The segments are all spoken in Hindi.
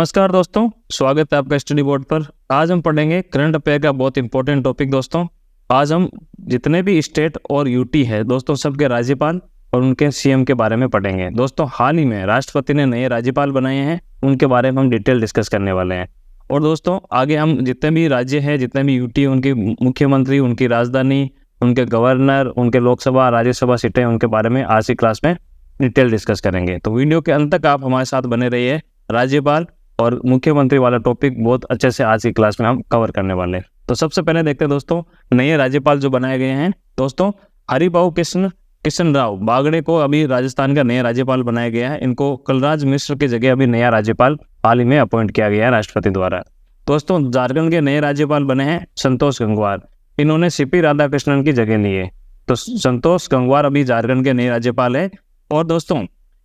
नमस्कार दोस्तों, स्वागत है आपका स्टडी बोर्ड पर। आज हम पढ़ेंगे करंट अफेयर का बहुत इंपॉर्टेंट टॉपिक। दोस्तों आज हम जितने भी स्टेट और यूटी है दोस्तों, सबके राज्यपाल और उनके सीएम के बारे में पढ़ेंगे। दोस्तों हाल ही में राष्ट्रपति ने नए राज्यपाल बनाए हैं, उनके बारे में हम डिटेल डिस्कस करने वाले हैं। और दोस्तों आगे हम जितने भी राज्य हैं, जितने भी यूटी, उनके मुख्यमंत्री, उनकी राजधानी, उनके गवर्नर, उनके लोकसभा राज्यसभा सीटें, उनके बारे में आज की क्लास में डिटेल डिस्कस करेंगे। तो वीडियो के अंत तक आप हमारे साथ बने रहिए। राज्यपाल और मुख्यमंत्री वाला टॉपिक बहुत अच्छे से आज की क्लास में हम कवर करने वाले हैं। तो सबसे पहले देखते हैं दोस्तों नए राज्यपाल जो बनाए गए हैं। दोस्तों हरिभाऊ कृष्ण राव बागड़े को अभी राजस्थान का नया राज्यपाल बनाया गया है। इनको कलराज मिश्र की जगह अभी नया राज्यपाल हाल ही में अपॉइंट किया गया है राष्ट्रपति द्वारा। दोस्तों झारखंड के नए राज्यपाल बने हैं संतोष गंगवार। इन्होंने सीपी राधाकृष्णन की जगह ली है। तो संतोष गंगवार अभी झारखंड के नए राज्यपाल है। और दोस्तों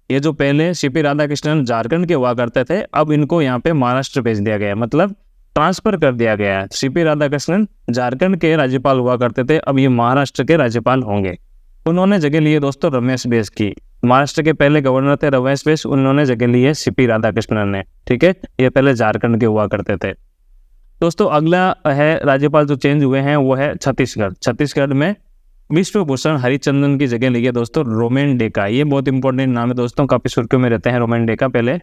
ये जो पहले सीपी राधाकृष्णन झारखंड के हुआ करते थे, अब इनको यहाँ पे महाराष्ट्र भेज दिया गया है, मतलब ट्रांसफर कर दिया गया है। सीपी राधाकृष्णन झारखंड के राज्यपाल हुआ करते थे, अब ये महाराष्ट्र के राज्यपाल होंगे। उन्होंने जगह ली है दोस्तों रमेश बैस की। महाराष्ट्र के पहले गवर्नर थे रमेश बैस, उन्होंने जगह ली है सीपी राधाकृष्णन ने। ठीक है, ये पहले झारखंड के हुआ करते थे। दोस्तों अगला है राज्यपाल जो चेंज हुए हैं वो है छत्तीसगढ़। छत्तीसगढ़ में विश्व भूषण हरिचंदन की जगह ली है दोस्तों रोमेन डेका। ये बहुत इंपॉर्टेंट नाम है दोस्तों, काफी सुर्खियों में रहते हैं रोमेन डेका। पहले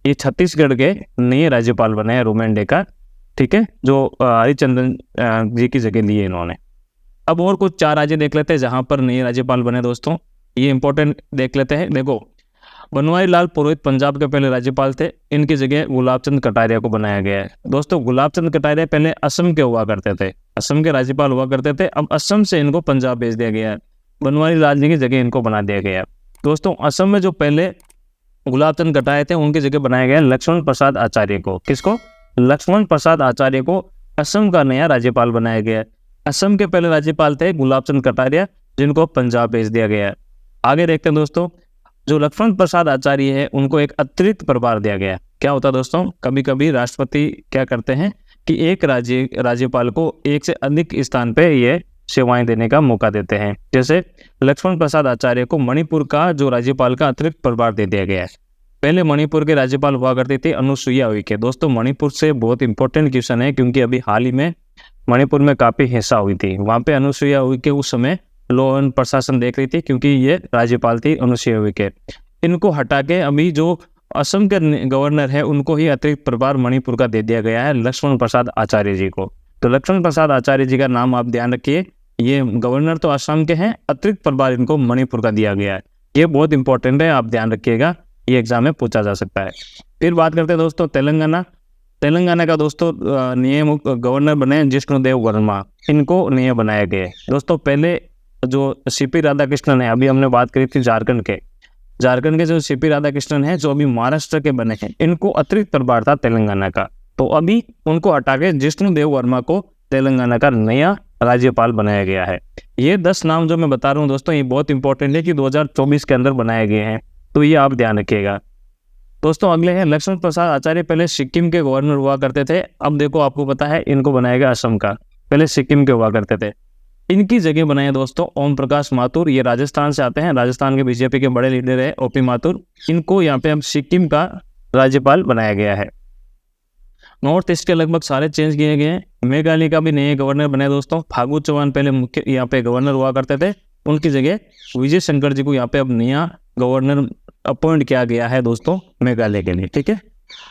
ये छत्तीसगढ़ के नए राज्यपाल बने हैं रोमेन डेका। ठीक है, जो हरिचंदन जी की जगह ली है इन्होंने। अब और कुछ 4 राज्य देख लेते हैं जहां पर नए राज्यपाल बने दोस्तों, ये इंपॉर्टेंट देख लेते हैं। देखो बनवारी लाल पुरोहित पंजाब के पहले राज्यपाल थे, इनकी जगह गुलाब चंद कटारिया को बनाया गया है। दोस्तों गुलाब चंद कटारिया पहले असम के हुआ करते थे, असम के राज्यपाल हुआ करते थे। अब असम से इनको पंजाब भेज दिया गया है, बनवारी लाल जी की जगह इनको बना दिया गया है। दोस्तों असम में जो पहले गुलाब चंद कटारिया थे उनकी जगह बनाया गया लक्ष्मण प्रसाद आचार्य को। किसको? लक्ष्मण प्रसाद आचार्य को असम का नया राज्यपाल बनाया गया है। असम के पहले राज्यपाल थे गुलाब चंद कटारिया, जिनको पंजाब भेज दिया गया है। आगे देखते हैं दोस्तों, जो लक्ष्मण प्रसाद आचार्य है उनको एक अतिरिक्त प्रभार दिया गया। क्या होता है दोस्तों, कभी कभी राष्ट्रपति क्या करते हैं कि एक राज्यपाल को एक से अधिक स्थान पे ये सेवाएं देने का मौका देते हैं। जैसे लक्ष्मण प्रसाद आचार्य को मणिपुर का जो राज्यपाल का अतिरिक्त प्रभार दे दिया गया है। पहले मणिपुर के राज्यपाल हुआ करते थे अनुसुईया उइके। दोस्तों मणिपुर से बहुत इंपॉर्टेंट क्वेश्चन है, क्योंकि अभी हाल ही में मणिपुर में काफी हिंसा हुई थी। वहां पे अनुसुईया उइके उस समय लॉ एंड प्रशासन देख रही थी, क्योंकि ये राज्यपाल थी अनुसुईया उइके। इनको हटा के अभी जो असम के गवर्नर है उनको ही अतिरिक्त प्रभार मणिपुर का दे दिया गया है लक्ष्मण प्रसाद आचार्य जी को। तो लक्ष्मण प्रसाद आचार्य जी का नाम आप ध्यान रखिए। ये गवर्नर तो असम के हैं, अतिरिक्त प्रभार इनको मणिपुर का दिया गया है। ये बहुत इंपॉर्टेंट है, आप ध्यान रखिएगा, ये एग्जाम में पूछा जा सकता है। फिर बात करते हैं दोस्तों तेलंगाना। तेलंगाना का दोस्तों नए गवर्नर बने जिष्णुदेव वर्मा, इनको नए बनाया गया है। दोस्तों पहले जो सीपी राधाकृष्णन है, अभी हमने बात करी थी झारखंड के जो सीपी राधाकृष्णन है जो अभी महाराष्ट्र के बने हैं, इनको अतिरिक्त प्रभार था तेलंगाना का। तो अभी उनको हटा के जिष्णुदेव वर्मा को तेलंगाना का नया राज्यपाल बनाया गया है। ये 10 नाम जो मैं बता रहा हूँ दोस्तों, ये बहुत इंपॉर्टेंट है कि 2024 के अंदर बनाए गए हैं, तो ये आप ध्यान रखिएगा। दोस्तों अगले हैं लक्ष्मण प्रसाद आचार्य, पहले सिक्किम के गवर्नर हुआ करते थे। अब देखो आपको पता है इनको बनाया गया असम का, पहले सिक्किम के हुआ करते थे। इनकी जगह बनाए दोस्तों ओम प्रकाश माथुर, ये राजस्थान से आते हैं, राजस्थान के बीजेपी के बड़े लीडर है ओपी माथुर। इनको यहाँ पे अब सिक्किम का राज्यपाल बनाया गया है। नॉर्थ ईस्ट के लगभग सारे चेंज किए गए हैं। मेघालय का भी नए गवर्नर बने दोस्तों, फागू चौहान पहले मुख्य यहाँ पे गवर्नर हुआ करते थे, उनकी जगह विजय शंकर जी को यहाँ पे अब नया गवर्नर अपॉइंट किया गया है दोस्तों मेघालय के लिए। ठीक है,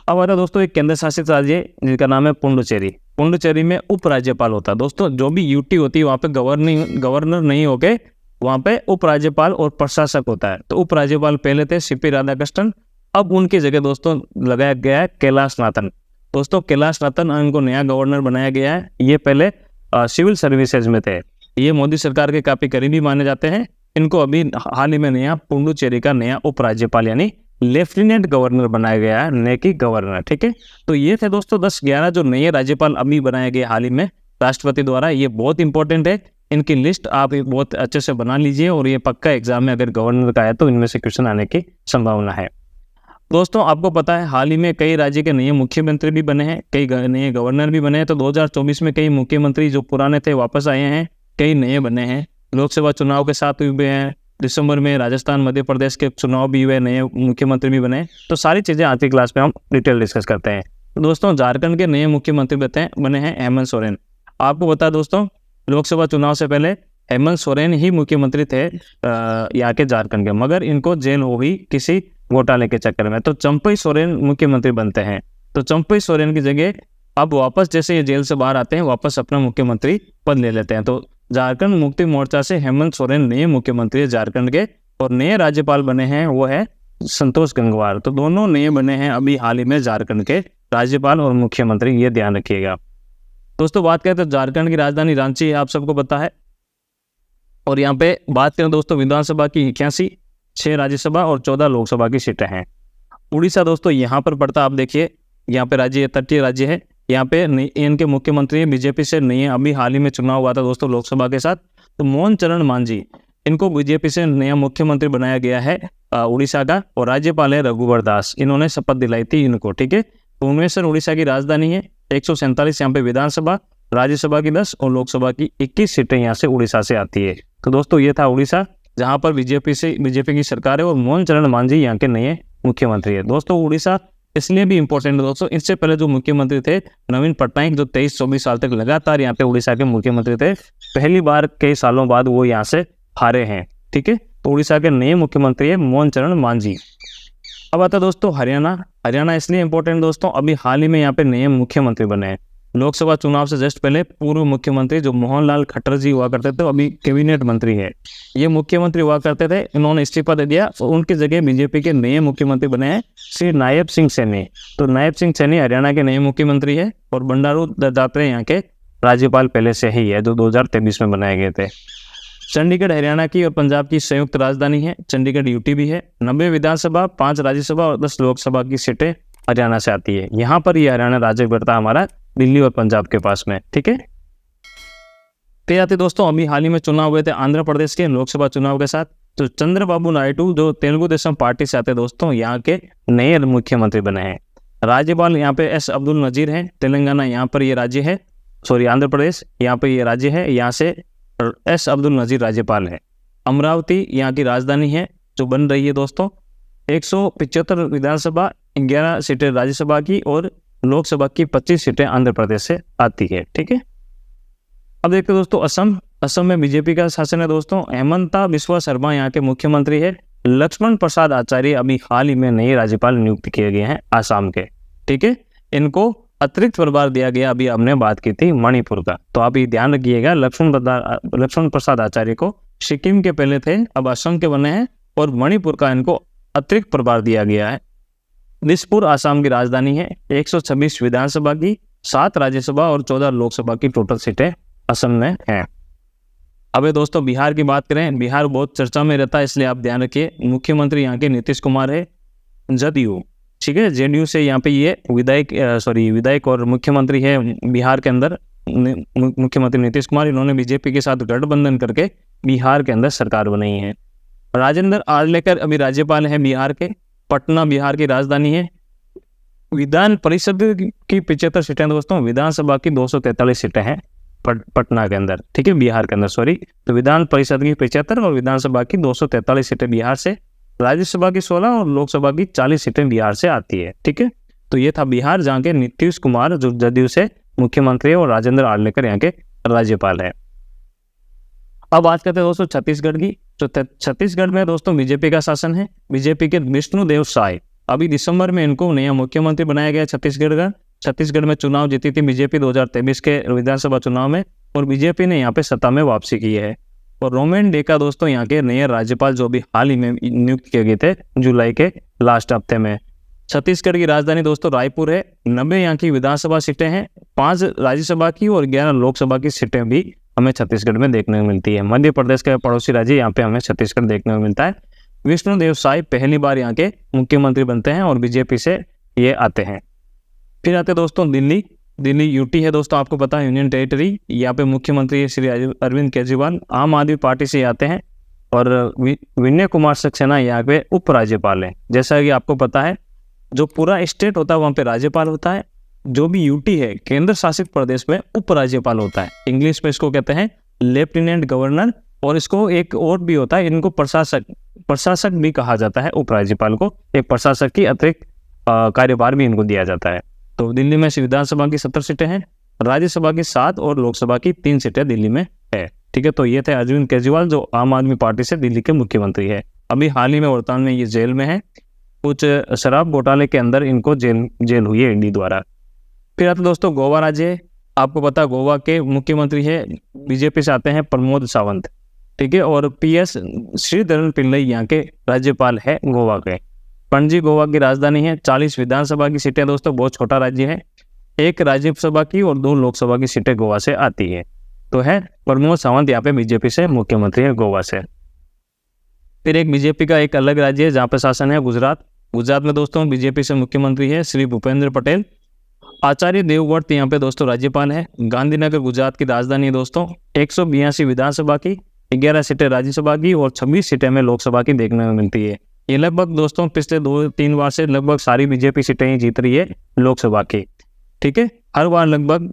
अब आता है दोस्तों एक केंद्र शासित राज्य जिसका नाम है पुडुचेरी। पुडुचेरी में उप राज्यपाल होता है दोस्तों, जो भी यूटी होती है वहाँ पे गवर्नर नहीं होके वहाँ पे उप राज्यपाल और प्रशासक होता है। तो उप राज्यपाल पहले थे सीपी राधाकृष्णन, अब उनकी जगह दोस्तों लगाया गया है कैलाश नाथन। दोस्तों कैलाश नाथन इनको नया गवर्नर बनाया गया है। ये पहले सिविल सर्विसेज में थे, ये मोदी सरकार के काफी करीबी माने जाते हैं। इनको अभी हाल ही में नया पुडुचेरी का नया उप राज्यपाल यानी लेफ्टिनेंट गवर्नर बनाया गया है, न कि गवर्नर। ठीक है, तो ये थे दोस्तों 10-11 जो नए राज्यपाल अभी बनाए गए हाल ही में राष्ट्रपति द्वारा। ये बहुत इंपॉर्टेंट है, इनकी लिस्ट आप बहुत अच्छे से बना लीजिए, और ये पक्का एग्जाम में अगर गवर्नर का है तो इनमें से क्वेश्चन आने की संभावना है। दोस्तों आपको पता है हाल ही में कई राज्य के नए मुख्यमंत्री भी बने हैं, कई नए गवर्नर भी बने हैं। तो 2024 में कई मुख्यमंत्री जो पुराने थे वापस आए हैं, कई नए बने हैं। लोकसभा चुनाव के साथ हुए हैं, दिसंबर में राजस्थान मध्य प्रदेश के चुनाव भी हुए, नए मुख्यमंत्री भी बने। तो सारी चीज़ें आज की क्लास में हम डिटेल डिस्कस करते हैं। तो दोस्तों झारखंड के नए मुख्यमंत्री बने हैं हेमंत सोरेन। आपको बता दोस्तों, लोकसभा चुनाव से पहले हेमंत सोरेन ही मुख्यमंत्री थे यहाँ के झारखंड के, मगर इनको जेल हो गई किसी घोटाले के चक्कर में, तो चंपई सोरेन मुख्यमंत्री बनते हैं। तो चंपई सोरेन की जगह अब वापस जैसे ये जेल से बाहर आते हैं, वापस अपना मुख्यमंत्री पद ले लेते हैं। तो झारखंड मुक्ति मोर्चा से हेमंत सोरेन नए मुख्यमंत्री झारखंड के, और नए राज्यपाल बने हैं वो है संतोष गंगवार। तो दोनों नए बने हैं अभी हाल ही में झारखंड के राज्यपाल और मुख्यमंत्री, ये ध्यान रखिएगा। दोस्तों बात करें तो झारखंड की राजधानी रांची है, आप सबको पता है। और यहाँ पे बात करें दोस्तों विधानसभा की 81, 6 राज्यसभा और 14 लोकसभा की सीटें हैं। उड़ीसा दोस्तों यहाँ पर पड़ता, आप देखिए यहाँ पे राज्य तटीय राज्य है। यहाँ पे इनके मुख्यमंत्री बीजेपी से नहीं है, अभी हाल ही में चुनाव हुआ था दोस्तों लोकसभा के साथ। तो मोहन चरण मांझी, इनको बीजेपी से नया मुख्यमंत्री बनाया गया है उड़ीसा का, और राज्यपाल है रघुवर दास, इन्होंने शपथ दिलाई थी इनको, ठीक है। भुवनेश्वर उड़ीसा की राजधानी है। 147 यहाँ पे विधानसभा, राज्यसभा की 10 और लोकसभा की 21 सीटें यहाँ से उड़ीसा से आती है। तो दोस्तों ये था उड़ीसा, जहाँ पर बीजेपी की सरकार है और मोहन चरण मांझी यहाँ के नए मुख्यमंत्री है। दोस्तों उड़ीसा इसलिए भी इंपॉर्टेंट है दोस्तों, इससे पहले जो मुख्यमंत्री थे नवीन पटनायक, जो 23-24 साल तक लगातार यहाँ पे उड़ीसा के मुख्यमंत्री थे, पहली बार कई सालों बाद वो यहाँ से हारे हैं, ठीक है। तो उड़ीसा के नए मुख्यमंत्री है मोहन चरण मांझी। अब आता दोस्तों हरियाणा इसलिए इंपॉर्टेंट दोस्तों, अभी हाल ही में यहाँ पे नए मुख्यमंत्री बने हैं। लोकसभा चुनाव से जस्ट पहले पूर्व मुख्यमंत्री जो मोहनलाल खट्टर जी हुआ करते थे, अभी कैबिनेट मंत्री है, ये मुख्यमंत्री हुआ करते थे, इन्होंने इस्तीफा दे दिया और उनकी जगह बीजेपी के नए मुख्यमंत्री बने हैं श्री नायब सिंह सैनी। तो नायब सिंह सैनी हरियाणा के नए मुख्यमंत्री है, और बंडारू दत्तात्रेय यहाँ के राज्यपाल पहले से ही है, जो 2023 में बनाए गए थे। चंडीगढ़ हरियाणा की और पंजाब की संयुक्त राजधानी है, चंडीगढ़ यूटी भी है। 90 विधानसभा, 5 राज्यसभा और 10 लोकसभा की सीटें हरियाणा से आती है। यहाँ पर ये हरियाणा राज्य बढ़ता हमारा दिल्ली और पंजाब के पास में, ठीक है। फिर आते दोस्तों अभी हाल ही में चुनाव हुए थे आंध्र प्रदेश के लोकसभा चुनाव के साथ। तो चंद्रबाबू नायडू जो तेलुगु देशम पार्टी से आते दोस्तों, यहाँ के नए मुख्यमंत्री बने हैं। राज्यपाल यहाँ पे एस अब्दुल नजीर है, तेलंगाना यहाँ पर ये राज्य है, आंध्र प्रदेश यहाँ पे ये राज्य है, यहाँ से एस अब्दुल नजीर राज्यपाल है। अमरावती यहाँ की राजधानी है जो बन रही है दोस्तों। 175 विधानसभा, 11 सीटें राज्यसभा की और लोकसभा की 25 सीटें आंध्र प्रदेश से आती है, ठीक है। अब देखते दोस्तों असम में बीजेपी का शासन है दोस्तों। हेमंता बिस्वा शर्मा यहाँ के मुख्यमंत्री है। लक्ष्मण प्रसाद आचार्य अभी हाल ही में नए राज्यपाल नियुक्त किए गए हैं आसाम के, ठीक है। इनको अतिरिक्त प्रभार दिया गया, अभी हमने बात की थी मणिपुर का, तो आप ये ध्यान रखिएगा। लक्ष्मण प्रसाद आचार्य को सिक्किम के पहले थे, अब असम के बने हैं, और मणिपुर का इनको अतिरिक्त प्रभार दिया गया है। दिसपुर आसाम की राजधानी है। 126 विधानसभा की, 7 राज्यसभा और 14 लोकसभा की टोटल सीटें असम में हैं। अब दोस्तों बिहार की बात करें, बिहार बहुत चर्चा में रहता है, इसलिए आप ध्यान रखिए। मुख्यमंत्री यहाँ के नीतीश कुमार है, जदयू, ठीक है, जेडीयू से यहाँ पे ये विधायक और मुख्यमंत्री है बिहार के अंदर। मुख्यमंत्री नीतीश कुमार, इन्होंने बीजेपी के साथ गठबंधन करके बिहार के अंदर सरकार बनाई है। राजेंद्र आर्लेकर अभी राज्यपाल है बिहार के। पटना बिहार की राजधानी है। विधान परिषद की 75 सीटें दोस्तों, विधानसभा की 243 सीटें हैं पटना के अंदर, ठीक है, बिहार के अंदर तो विधान परिषद की 75 और विधानसभा की 243 सीटें बिहार से, राज्यसभा की 16 और लोकसभा की 40 सीटें बिहार से आती है, ठीक है। तो ये था बिहार, जहाँ के नीतीश कुमार जो जदयू से मुख्यमंत्री है और राजेंद्र आर्लेकर यहाँ के राज्यपाल है। अब बात करते हैं दोस्तों छत्तीसगढ़ की। तो छत्तीसगढ़ में दोस्तों बीजेपी का शासन है। बीजेपी के विष्णुदेव साय, अभी दिसंबर में इनको नया मुख्यमंत्री बनाया गया छत्तीसगढ़ में चुनाव जीती थी बीजेपी 2023 के विधानसभा चुनाव में, और बीजेपी ने यहाँ पे सत्ता में वापसी की है। और रोमेन डेका दोस्तों यहाँ के नए राज्यपाल जो भी हाल ही में नियुक्त किए गए थे जुलाई के लास्ट हफ्ते में। छत्तीसगढ़ की राजधानी दोस्तों रायपुर है। 90 यहाँ की विधानसभा सीटें हैं, 5 राज्यसभा की और 11 लोकसभा की सीटें भी हमें छत्तीसगढ़ में देखने को मिलती है। मध्य प्रदेश का पड़ोसी राज्य यहाँ पे हमें छत्तीसगढ़ देखने को मिलता है। विष्णुदेव साय पहली बार यहाँ के मुख्यमंत्री बनते हैं और बीजेपी से ये आते हैं। फिर आते दोस्तों दिल्ली यूटी है दोस्तों, आपको पता है, यूनियन टेरिटरी। यहाँ पे मुख्यमंत्री श्री अरविंद केजरीवाल आम आदमी पार्टी से आते हैं, और विनय कुमार सक्सेना यहाँ पे उपराज्यपाल है। जैसा कि आपको पता है, जो पूरा स्टेट होता है वहाँ पे राज्यपाल होता है, जो भी यूटी है केंद्र शासित प्रदेश में उपराज्यपाल होता है। इंग्लिश में इसको कहते हैं लेफ्टिनेंट गवर्नर, और इसको एक और भी होता है, इनको प्रशासक भी कहा जाता है। उपराज्यपाल को एक प्रशासक की अतिरिक्त कार्यभार भी इनको दिया जाता है। तो दिल्ली में विधानसभा की 70 सीटें हैं, राज्यसभा की 7 और लोकसभा की 3 सीटें दिल्ली में है। ठीक है, तो ये थे अरविंद केजरीवाल जो आम आदमी पार्टी से दिल्ली के मुख्यमंत्री है। अभी हाल ही में वर्तमान में ये जेल में है, कुछ शराब घोटाले के अंदर इनको जेल हुई है ईडी द्वारा। फिर आता दोस्तों गोवा राज्य, आपको पता गोवा के मुख्यमंत्री है बीजेपी से आते हैं प्रमोद सावंत। ठीक है, और PS श्रीधरन पिल्लई यहाँ के राज्यपाल है गोवा के। पणजी गोवा की राजधानी है। 40 विधानसभा की सीटें दोस्तों, बहुत छोटा राज्य है। 1 राज्यसभा की और 2 लोकसभा की सीटें गोवा से आती है। तो है प्रमोद सावंत यहाँ पे बीजेपी से मुख्यमंत्री है गोवा से। फिर एक बीजेपी का एक अलग राज्य है जहाँ पे शासन है गुजरात। गुजरात में दोस्तों बीजेपी से मुख्यमंत्री है श्री भूपेंद्र पटेल। आचार्य देवव्रत यहाँ पे दोस्तों राज्यपाल है। गांधीनगर गुजरात की राजधानी है दोस्तों। 182 विधानसभा की, 11 सीटें राज्यसभा की और 26 सीटें में लोकसभा की देखने में मिलती है। ये लगभग दोस्तों पिछले 2-3 बार से लगभग सारी बीजेपी सीटें ही जीत रही है लोकसभा की। ठीक है, हर बार लगभग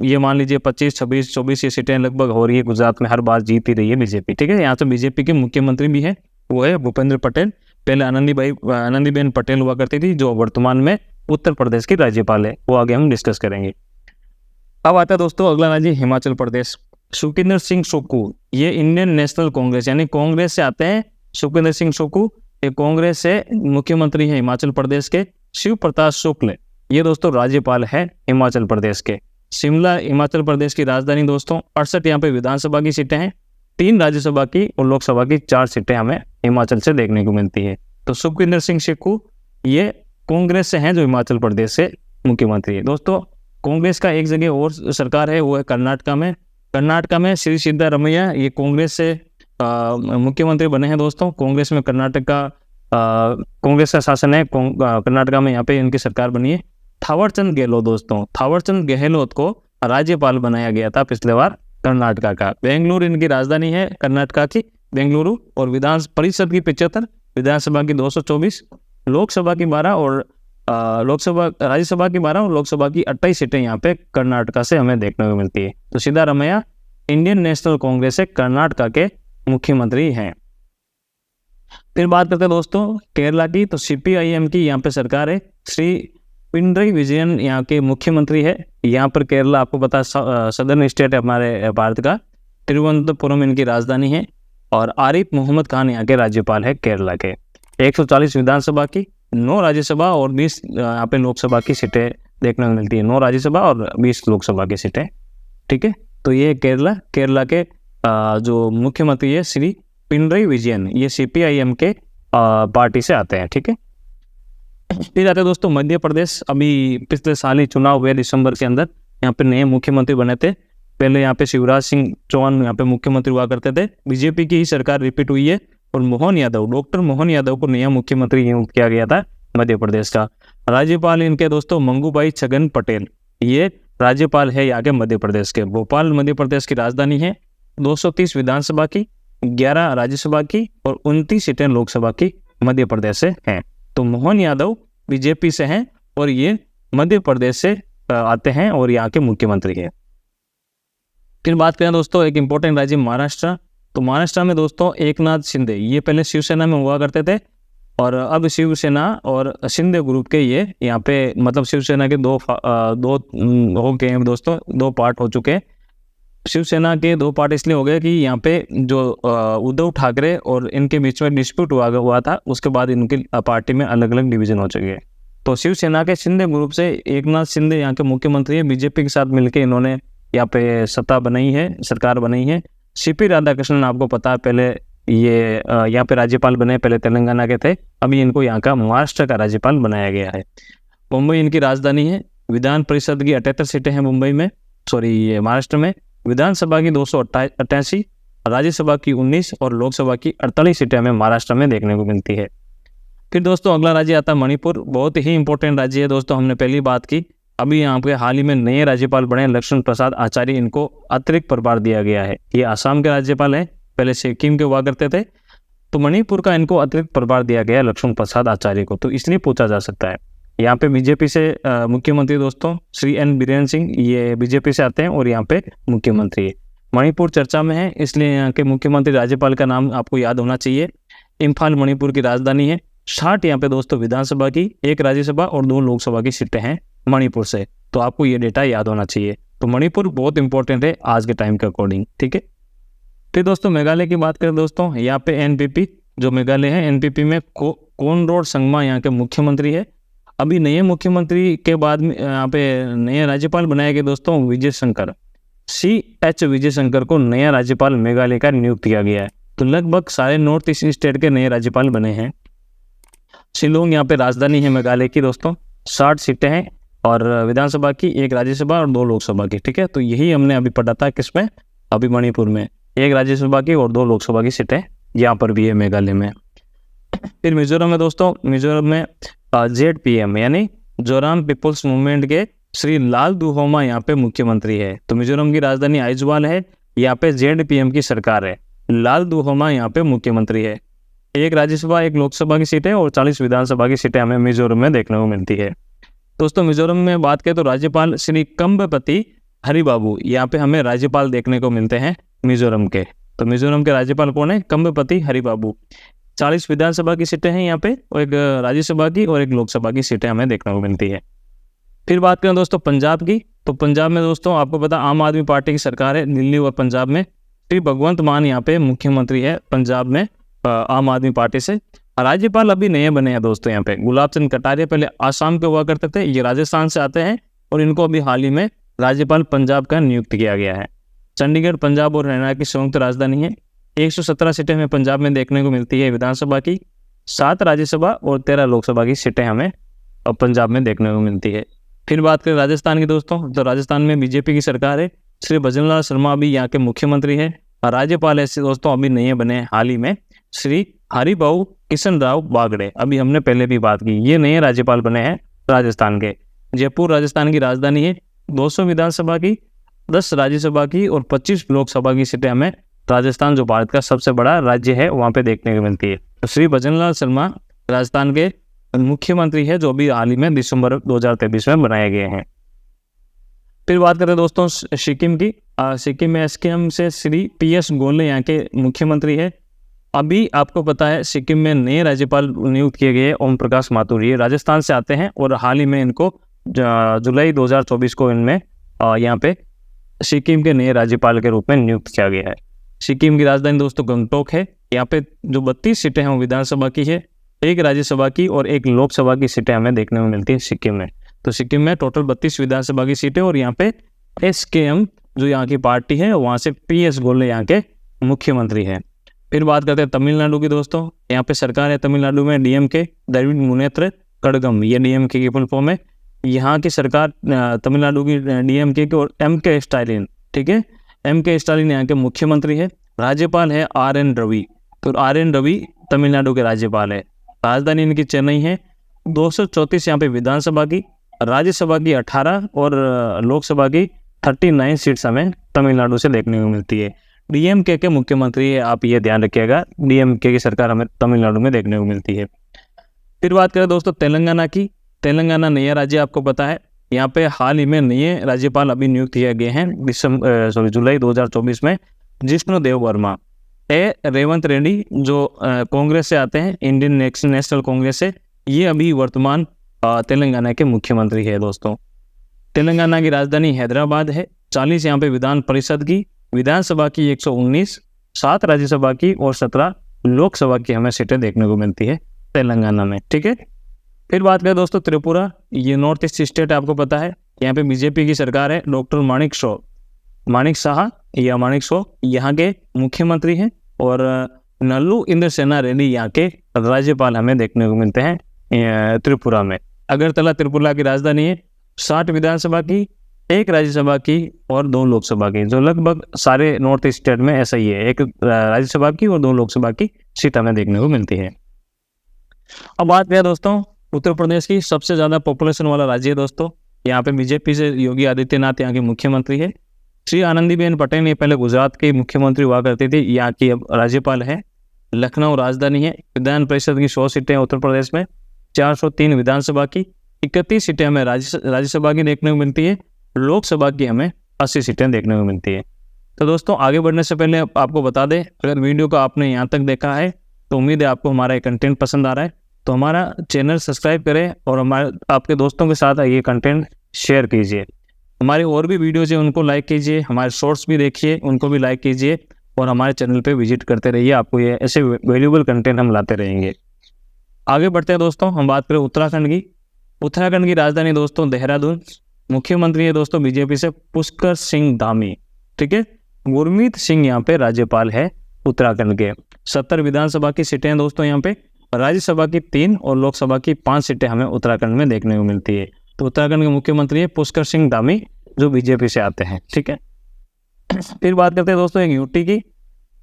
ये मान लीजिए 25, 26, 24 ये सीटें लगभग हो रही है गुजरात में, हर बार जीत ही रही है बीजेपी। ठीक है, यहाँ से बीजेपी के मुख्यमंत्री भी है, वो है भूपेंद्र पटेल। पहले आनंदीबेन पटेल हुआ करती थी जो वर्तमान में उत्तर प्रदेश की राज्यपाल है, वो आगे हम डिस्कस करेंगे। अब आता है दोस्तों अगला राज्य हिमाचल प्रदेश। सुखविंदर सिंह सुक्खू, ये इंडियन नेशनल कांग्रेस यानी कांग्रेस से आते हैं। सुखविंदर सिंह सुक्खू ये कांग्रेस से मुख्यमंत्री है हिमाचल प्रदेश के। शिव प्रताप शुक्ल ये दोस्तों राज्यपाल है हिमाचल प्रदेश के। शिमला हिमाचल प्रदेश की राजधानी दोस्तों। 68 यहाँ पे विधानसभा की सीटें हैं, 3 राज्यसभा की और लोकसभा की 4 सीटें हमें हिमाचल से देखने को मिलती है। तो सुखविंदर सिंह सुक्खू ये कांग्रेस से हैं जो हिमाचल प्रदेश से मुख्यमंत्री है। दोस्तों कांग्रेस का एक जगह और सरकार है, वो है कर्नाटका में। कर्नाटका में श्री सिद्धारमैया ये कांग्रेस से मुख्यमंत्री बने हैं दोस्तों। कांग्रेस में कांग्रेस का शासन है कर्नाटका में, यहाँ पे इनकी सरकार बनी है। थावरचंद गहलोत दोस्तों, थावरचंद गहलोत को राज्यपाल बनाया गया था पिछले बार कर्नाटका का। बेंगलुरु इनकी राजधानी है कर्नाटका की, बेंगलुरु। और विधान परिषद की 75, विधानसभा की 224, लोकसभा की 12 और राज्यसभा की 12 और लोकसभा की 28 सीटें यहाँ पे कर्नाटका से हमें देखने को मिलती है। तो सिद्धारमैया इंडियन नेशनल कांग्रेस से कर्नाटका के मुख्यमंत्री हैं। फिर बात करते हैं दोस्तों केरला की। तो CPIM की यहाँ पे सरकार है। श्री पिनरई विजयन यहाँ के मुख्यमंत्री है। यहाँ पर केरला आपको पता सदर्न स्टेट है हमारे भारत का। तिरुवनंतपुरम इनकी राजधानी है। और आरिफ मोहम्मद खान यहाँ के राज्यपाल है केरला के। 140 विधानसभा की, 9 राज्यसभा और 20 यहाँ पे लोकसभा की सीटें देखने को मिलती है। 9 राज्यसभा और 20 लोकसभा की सीटें। ठीक है, तो ये केरला के जो मुख्यमंत्री है श्री पिनरई विजयन, ये CPIM के पार्टी से आते हैं। ठीक है, फिर आते हैं दोस्तों मध्य प्रदेश। अभी पिछले साल ही चुनाव हुए दिसंबर के अंदर, यहाँ पे नए मुख्यमंत्री बने थे। पहले यहाँ पे शिवराज सिंह चौहान यहाँ पे मुख्यमंत्री हुआ करते थे। बीजेपी की ही सरकार रिपीट हुई है और डॉक्टर मोहन यादव को नया मुख्यमंत्री नियुक्त किया गया था मध्य प्रदेश का। राज्यपाल इनके दोस्तों मंगूभाई छगन पटेल, ये राज्यपाल है यहाँ के मध्य प्रदेश के। भोपाल मध्य प्रदेश की राजधानी है। 230 विधानसभा की, 11 राज्यसभा की और 29 सीटें लोकसभा की मध्य प्रदेश से हैं। तो मोहन यादव बीजेपी से हैं और ये मध्य प्रदेश से आते हैं और यहाँ के मुख्यमंत्री हैं। फिर बात करें दोस्तों एक इंपॉर्टेंट राज्य महाराष्ट्र। तो महाराष्ट्र में दोस्तों एकनाथ शिंदे, ये पहले शिवसेना में हुआ करते थे और अब शिवसेना और शिंदे ग्रुप के ये यहाँ पे मतलब शिवसेना के दो हो गए हैं दोस्तों, 2 पार्ट हो चुके हैं। शिवसेना के 2 पार्ट इसलिए हो गए कि यहाँ पे जो उद्धव ठाकरे और इनके बीच में डिस्प्यूट हुआ था, उसके बाद इनकी पार्टी में अलग अलग डिवीजन हो चुके हैं। तो शिवसेना के शिंदे ग्रुप से एकनाथ शिंदे यहाँ के मुख्यमंत्री है। बीजेपी के साथ मिलकर इन्होंने यहाँ पे सत्ता बनाई है, सरकार बनाई है। CP राधाकृष्णन आपको पता है पहले ये यहाँ पे राज्यपाल बने, पहले तेलंगाना के थे, अभी इनको यहाँ का महाराष्ट्र का राज्यपाल बनाया गया है। मुंबई इनकी राजधानी है। विधान परिषद की 78 सीटें हैं मुंबई में, ये महाराष्ट्र में। विधानसभा की 288, राज्यसभा की 19 और लोकसभा की 48 सीटें हमें महाराष्ट्र में देखने को मिलती है। फिर दोस्तों अगला राज्य आता है मणिपुर। बहुत ही इंपॉर्टेंट राज्य है दोस्तों, हमने पहली बात की। अभी यहाँ पे हाल ही में नए राज्यपाल बने लक्ष्मण प्रसाद आचार्य, इनको अतिरिक्त प्रभार दिया गया है। ये आसाम के राज्यपाल हैं, पहले सिक्किम के हुआ करते थे। तो मणिपुर का इनको अतिरिक्त प्रभार दिया गया है लक्ष्मण प्रसाद आचार्य को। तो इसलिए पूछा जा सकता है। यहाँ पे बीजेपी से मुख्यमंत्री दोस्तों श्री N बीरेन सिंह, ये बीजेपी से आते हैं और यहाँ पे मुख्यमंत्री है। मणिपुर चर्चा में है, इसलिए यहाँ के मुख्यमंत्री राज्यपाल का नाम आपको याद होना चाहिए। इम्फाल मणिपुर की राजधानी है। 60 यहाँ पे दोस्तों विधानसभा की, 1 राज्यसभा और 2 लोकसभा की सीटें हैं मणिपुर से। तो आपको ये डेटा याद होना चाहिए। तो मणिपुर बहुत इंपॉर्टेंट है आज के टाइम के अकॉर्डिंग, ठीक है। फिर दोस्तों मेघालय की बात करें दोस्तों, यहाँ पे एनपीपी जो मेघालय है, एनपीपी में कोनराड संगमा यहाँ के मुख्यमंत्री है। अभी नए मुख्यमंत्री के बाद में यहाँ पे नए राज्यपाल बनाए गए दोस्तों विजय शंकर, CH विजय शंकर को नया राज्यपाल मेघालय का नियुक्त किया गया है। तो लगभग सारे नॉर्थ ईस्ट स्टेट के नए राज्यपाल बने हैं। शिलोंग यहाँ पे राजधानी है मेघालय की दोस्तों। 60 सीटें हैं और विधानसभा की, 1 राज्यसभा और 2 लोकसभा की, ठीक है। तो यही हमने अभी पढ़ा था किसमें, अभी मणिपुर में 1 राज्यसभा की और 2 लोकसभा की सीटें यहाँ पर भी है मेघालय में। फिर मिजोरम में दोस्तों, मिजोरम में ZPM यानी जोराम पीपुल्स मूवमेंट के श्री लाल दुहोमा यहाँ पे मुख्यमंत्री है। तो मिजोरम की राजधानी आइजवाल है, यहाँ पे ZPM की सरकार है, लाल दुहोमा यहाँ पे मुख्यमंत्री है। 1 राज्यसभा, 1 लोकसभा की सीटें और 40 विधानसभा की सीटें हमें मिजोरम में देखने को मिलती है। दोस्तों मिजोरम में बात करें तो राज्यपाल श्री कंबपति हरिबाबू यहाँ पे हमें राज्यपाल देखने को मिलते हैं मिजोरम के। तो मिजोरम के राज्यपाल कौन है, कंबपति हरिबाबू। 40 विधानसभा की सीटें हैं यहाँ पे और 1 राज्यसभा की और 1 लोकसभा की सीटें हमें देखने को मिलती है। फिर बात करें दोस्तों पंजाब की, तो पंजाब में दोस्तों आपको पता आम आदमी पार्टी की सरकार है दिल्ली और पंजाब में। श्री भगवंत मान यहाँ पे मुख्यमंत्री है पंजाब में आम आदमी पार्टी से। राज्यपाल अभी नए बने हैं दोस्तों यहाँ पे, गुलाब चंद कटारिया पहले आसाम के हुआ करते थे, ये राजस्थान से आते हैं और इनको अभी हाल ही में राज्यपाल पंजाब का नियुक्त किया गया है। चंडीगढ़ पंजाब और हरियाणा की संयुक्त राजधानी है। 117 सीटें हमें पंजाब में देखने को मिलती है विधानसभा की, 7 राज्यसभा और 13 लोकसभा की सीटें हमें पंजाब में देखने को मिलती है। फिर बात करें राजस्थान की दोस्तों, तो राजस्थान में बीजेपी की सरकार है। श्री भजनलाल शर्मा अभी यहाँ के मुख्यमंत्री है। राज्यपाल ऐसे दोस्तों अभी नए बने हाल ही में, श्री हरिभाऊ किशन राव बागड़े, अभी हमने पहले भी बात की, ये नए राज्यपाल बने हैं राजस्थान के। जयपुर राजस्थान की राजधानी है। 200 विधानसभा की, 10 राज्यसभा की और 25 लोकसभा की सीटें हमें राजस्थान जो भारत का सबसे बड़ा राज्य है वहाँ पे देखने को मिलती है। तो श्री भजनलाल शर्मा राजस्थान के मुख्यमंत्री है जो अभी हाल ही में दिसंबर 2023 में बनाए गए हैं। फिर बात करें दोस्तों सिक्किम की, सिक्किम में SKM से श्री PS गोले यहाँ के मुख्यमंत्री है। अभी आपको पता है सिक्किम में नए राज्यपाल नियुक्त किए गए ओम प्रकाश माथुर, ये राजस्थान से आते हैं और हाल ही में इनको जुलाई 2024 को इनमें यहाँ पे सिक्किम के नए राज्यपाल के रूप में नियुक्त किया गया है। सिक्किम की राजधानी दोस्तों गंगटोक है। यहाँ पे जो 32 सीटें हैं वो विधानसभा की है, 1 राज्यसभा की और 1 लोकसभा की सीटें हमें देखने को मिलती है सिक्किम में। तो सिक्किम में टोटल 32 विधानसभा की सीटें और यहाँ पे SKM जो यहाँ की पार्टी है वहाँ से PS गोले यहाँ के मुख्यमंत्री हैं। फिर बात करते हैं तमिलनाडु की दोस्तों, यहाँ पे सरकार है तमिलनाडु में DMK द्रविड़ मुनेत्र कड़गम, ये DMK की फुल फॉर्म है। यहाँ की सरकार तमिलनाडु की DMK की और MK स्टालिन, ठीक है, MK स्टालिन यहाँ के मुख्यमंत्री है। राज्यपाल है RN रवि, तो RN रवि तमिलनाडु के राज्यपाल है। राजधानी इनकी चेन्नई है। 234 यहाँ पे विधानसभा की, राज्यसभा की 18 और लोकसभा की 39 सीट्स हमें तमिलनाडु से देखने को मिलती है। DMK के मुख्यमंत्री है, आप ये ध्यान रखिएगा, DMK की सरकार हमें तमिलनाडु में देखने को मिलती है। फिर बात करें दोस्तों तेलंगाना की, तेलंगाना नया राज्य आपको पता है। यहाँ पे हाल ही में नए राज्यपाल अभी नियुक्त किए गए हैं जुलाई 2024 में। जिष्णु देव वर्मा, रेवंत रेड्डी जो कांग्रेस से आते हैं, इंडियन नेशनल कांग्रेस से, ये अभी वर्तमान तेलंगाना के मुख्यमंत्री है दोस्तों। तेलंगाना की राजधानी हैदराबाद है। 40 यहाँ पे विधान परिषद की, विधानसभा की 119, 7 राज्यसभा की और 17 लोकसभा की हमें सीटें देखने को मिलती है तेलंगाना में, ठीक है। फिर बात करें दोस्तों त्रिपुरा, ये नॉर्थ ईस्ट स्टेट आपको पता है। यहाँ पे बीजेपी की सरकार है। डॉक्टर माणिक शाह या माणिक शो यहाँ के मुख्यमंत्री हैं और नल्लू इंद्र सेना रेड्डी यहाँ के राज्यपाल हमें देखने को मिलते हैं त्रिपुरा में। अगरतला त्रिपुरा की राजधानी है। 60 विधानसभा की, 1 राज्यसभा की और 2 लोकसभा की, जो लगभग सारे नॉर्थ ईस्ट स्टेट में ऐसा ही है, 1 राज्यसभा की और 2 लोकसभा की सीट हमें देखने को मिलती है। अब बात करें दोस्तों उत्तर प्रदेश की, सबसे ज़्यादा पॉपुलेशन वाला राज्य है दोस्तों। यहाँ पे बीजेपी से योगी आदित्यनाथ यहाँ के मुख्यमंत्री है। श्री आनंदीबेन पटेल ये पहले गुजरात के मुख्यमंत्री हुआ करती थी, यहाँ की अब राज्यपाल है। लखनऊ राजधानी है। विधान परिषद की 100 सीटें उत्तर प्रदेश में, 403 विधानसभा की, 31 सीटें हमें राज्यसभा की देखने को मिलती है। लोकसभा की हमें 80 सीटें देखने को मिलती है। तो दोस्तों आगे बढ़ने से पहले आपको बता दें, अगर वीडियो को आपने यहाँ तक देखा है तो उम्मीद है आपको हमारा कंटेंट पसंद आ रहा है। तो हमारा चैनल सब्सक्राइब करें और हमारे आपके दोस्तों के साथ ये कंटेंट शेयर कीजिए। हमारी और भी वीडियोज़ हैं उनको लाइक कीजिए, हमारे शॉर्ट्स भी देखिए उनको भी लाइक कीजिए और हमारे चैनल पे विजिट करते रहिए। आपको ये ऐसे वैल्यूबल कंटेंट हम लाते रहेंगे। आगे बढ़ते हैं दोस्तों, हम बात करें उत्तराखंड की। उत्तराखंड की राजधानी दोस्तों देहरादून। मुख्यमंत्री है दोस्तों बीजेपी से पुष्कर सिंह धामी। ठीक है, गुरमीत सिंह यहाँ पे राज्यपाल है उत्तराखंड के। 70 विधानसभा की सीटें हैं दोस्तों यहाँ पे, राज्यसभा की 3 और लोकसभा की 5 सीटें हमें उत्तराखंड में देखने को मिलती है। तो उत्तराखंड के मुख्यमंत्री है पुष्कर सिंह धामी जो बीजेपी से आते हैं। ठीक है, फिर बात करते हैं दोस्तों एक यूटी की।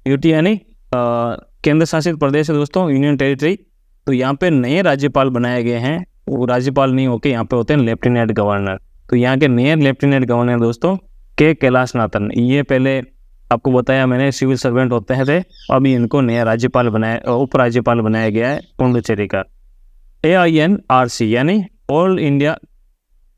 यूटी यानी केंद्र शासित प्रदेश है दोस्तों, यूनियन टेरिटरी। तो यहाँ पे नए राज्यपाल बनाए गए हैं। वो राज्यपाल नहीं होके यहाँ पे होते हैं लेफ्टिनेंट गवर्नर। तो यहाँ के नए लेफ्टिनेंट गवर्नर दोस्तों के कैलाशनाथन। ये पहले आपको बताया मैंने सिविल सर्वेंट होते हैं थे, अभी इनको नया राज्यपाल बनाया, उपराज्यपाल बनाया गया है पुडुचेरी का। AINRC यानी ऑल इंडिया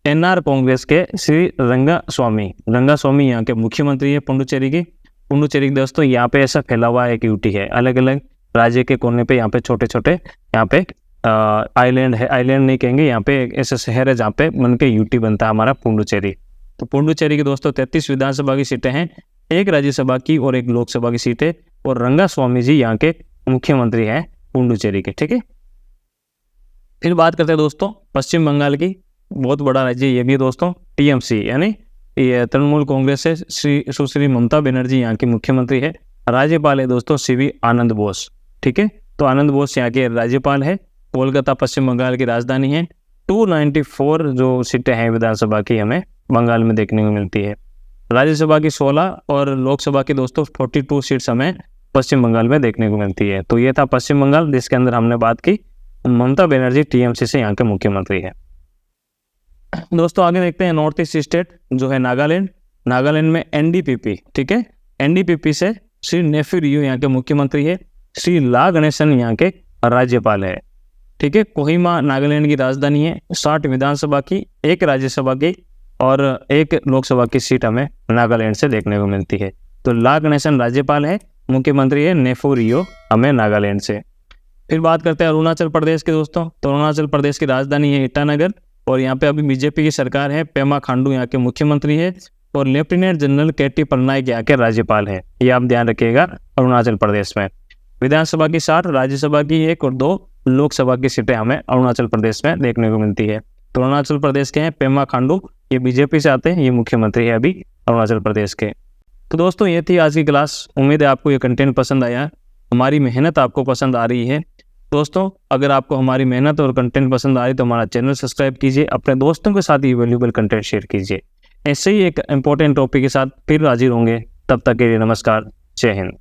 NR कांग्रेस के श्री रंगास्वामी यहाँ के मुख्यमंत्री है पुडुचेरी की। पुडुचेरी दोस्तों यहाँ पे ऐसा फैला हुआ एक यूटी है, अलग अलग राज्य के कोने पे यहाँ पे छोटे छोटे यहाँ पे आइलैंड है, आइलैंड नहीं कहेंगे, यहाँ पे ऐसा शहर है जहाँ पे मन के यूटी बनता है हमारा पुडुचेरी। तो पुडुचेरी के दोस्तों 33 विधानसभा की सीटें हैं, 1 राज्यसभा की और 1 लोकसभा की सीटें, और रंगास्वामी जी यहाँ के मुख्यमंत्री हैं पुडुचेरी के। ठीक है, फिर बात करते हैं दोस्तों पश्चिम बंगाल की। बहुत बड़ा राज्य ये भी दोस्तों, TMC यानी ये तृणमूल कांग्रेस से सुश्री ममता बनर्जी यहाँ की मुख्यमंत्री है। राज्यपाल है दोस्तों CV आनंद बोस। ठीक है, तो आनंद बोस यहाँ के राज्यपाल है। कोलकाता पश्चिम बंगाल की राजधानी है। 294 जो सीटें हैं विधानसभा की हमें बंगाल में देखने को मिलती है। राज्यसभा की 16 और लोकसभा की दोस्तों 42 सीट्स हमें पश्चिम बंगाल में देखने को मिलती है। तो ये था पश्चिम बंगाल जिसके अंदर हमने बात की। ममता बनर्जी TMC से यहाँ के मुख्यमंत्री है। दोस्तों आगे देखते हैं नॉर्थ ईस्ट स्टेट जो है नागालैंड। नागालैंड में NDPP। ठीक है, NDPP से श्री नेफ्यू रियो यहाँ के मुख्यमंत्री है। श्री ला गणेशन यहाँ के राज्यपाल है। ठीक है, कोहिमा नागालैंड की राजधानी है। 60 विधानसभा की, 1 राज्यसभा की और 1 लोकसभा की सीट हमें नागालैंड से देखने को मिलती है। तो ला गणेशन राज्यपाल है, मुख्यमंत्री है नेफ्यू रियो हमें नागालैंड से। फिर बात करते हैं अरुणाचल प्रदेश के दोस्तों। तो अरुणाचल प्रदेश की राजधानी है ईटानगर और यहाँ पे अभी बीजेपी की सरकार है। पेमा खांडू यहाँ के मुख्यमंत्री है और लेफ्टिनेंट जनरल KT पटनायक यहाँ के राज्यपाल है। ये आप ध्यान रखिएगा अरुणाचल प्रदेश में। विधानसभा की 60, राज्यसभा की 1 और 2 लोकसभा की सीटें हमें अरुणाचल प्रदेश में देखने को मिलती है। तो अरुणाचल प्रदेश के हैं पेमा खांडू, ये बीजेपी से आते हैं, ये मुख्यमंत्री है अभी अरुणाचल प्रदेश के। तो दोस्तों ये थी आज की क्लास। उम्मीद है आपको ये कंटेंट पसंद आया, हमारी मेहनत आपको पसंद आ रही है। दोस्तों अगर आपको हमारी मेहनत और कंटेंट पसंद आ रही तो हमारा चैनल सब्सक्राइब कीजिए, अपने दोस्तों के साथ ये वैल्यूबल कंटेंट शेयर कीजिए। ऐसे ही एक इंपॉर्टेंट टॉपिक के साथ फिर हाजिर होंगे, तब तक के लिए नमस्कार, जय हिंद।